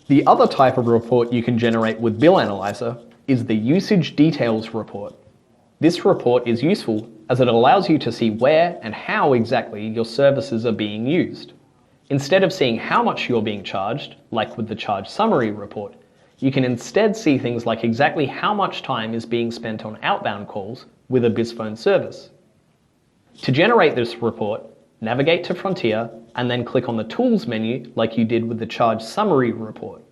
The other type of report you can generate with Bill Analyzer is the Usage Details report. This report is useful as it allows you to see where and how exactly your services are being used. Instead of seeing how much you're being charged, like with the Charge Summary report, you can instead see things like exactly how much time is being spent on outbound calls with a BizPhone service. To generate this report, navigate to Frontier and then click on the Tools menu like you did with the Charge Summary report.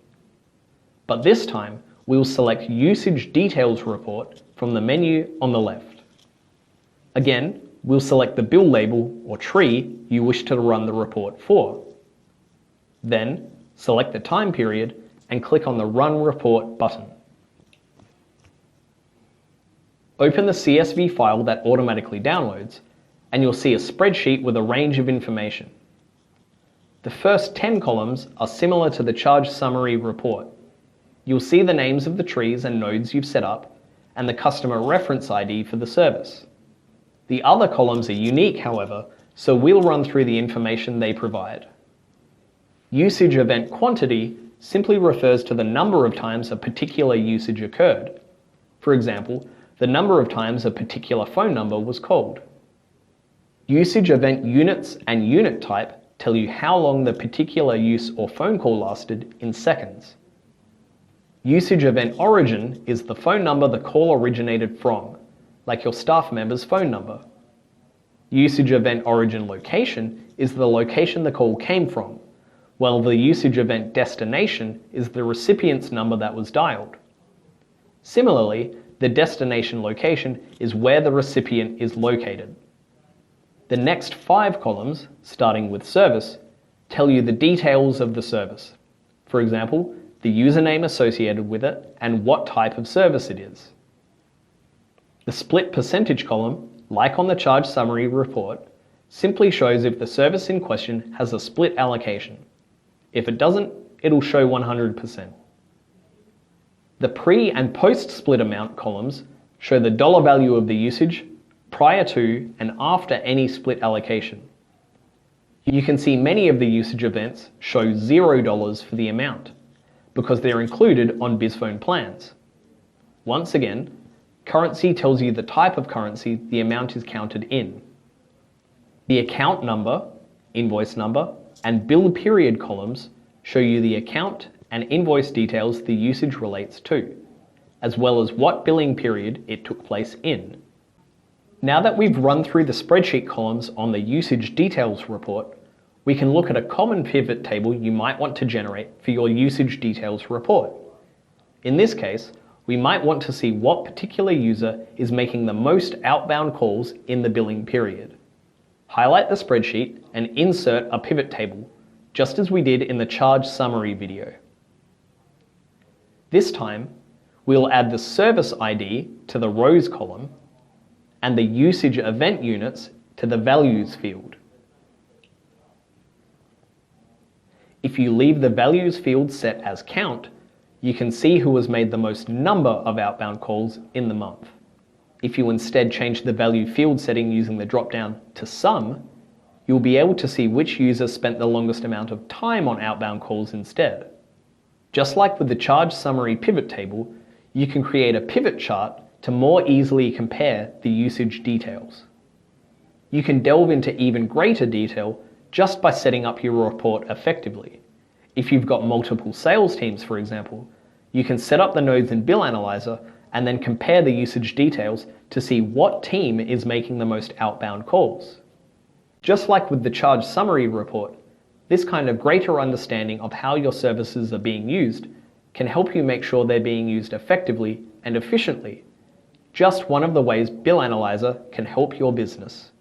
But this time, we'll select Usage Details report from the menu on the left. Again, we'll select the bill label or tree you wish to run the report for. Then, select the time period and click on the Run Report button. Open the CSV file that automatically downloads, and you'll see a spreadsheet with a range of information. The first 10 columns are similar to the Charge Summary report. You'll see the names of the trees and nodes you've set up, and the customer reference ID for the service. The other columns are unique, however, so we'll run through the information they provide. Usage event quantity simply refers to the number of times a particular usage occurred. For example, the number of times a particular phone number was called. Usage event units and unit type tell you how long the particular use or phone call lasted in seconds. Usage event origin is the phone number the call originated from, like your staff member's phone number. Usage event origin location is the location the call came from, while the usage event destination is the recipient's number that was dialed. Similarly, the destination location is where the recipient is located. The next 5 columns, starting with service, tell you the details of the service. For example, the username associated with it and what type of service it is. The split percentage column, like on the Charge Summary report, simply shows if the service in question has a split allocation. If it doesn't, it'll show 100%. The pre- and post-split amount columns show the dollar value of the usage prior to and after any split allocation. You can see many of the usage events show $0 for the amount, because they're included on BizPhone plans. Once again, currency tells you the type of currency the amount is counted in. The account number, invoice number, and bill period columns show you the account and invoice details the usage relates to, as well as what billing period it took place in. Now that we've run through the spreadsheet columns on the Usage Details report, we can look at a common pivot table you might want to generate for your Usage Details report. In this case, we might want to see what particular user is making the most outbound calls in the billing period. Highlight the spreadsheet and insert a pivot table, just as we did in the Charge Summary video. This time, we'll add the service ID to the rows column and the usage event units to the values field. If you leave the values field set as count, you can see who has made the most number of outbound calls in the month. If you instead change the value field setting using the drop-down to sum, you'll be able to see which user spent the longest amount of time on outbound calls instead. Just like with the Charge Summary pivot table, you can create a pivot chart to more easily compare the usage details. You can delve into even greater detail just by setting up your report effectively. If you've got multiple sales teams, for example, you can set up the nodes in Bill Analyzer and then compare the usage details to see what team is making the most outbound calls. Just like with the Charge Summary report, this kind of greater understanding of how your services are being used can help you make sure they're being used effectively and efficiently. Just one of the ways Bill Analyzer can help your business.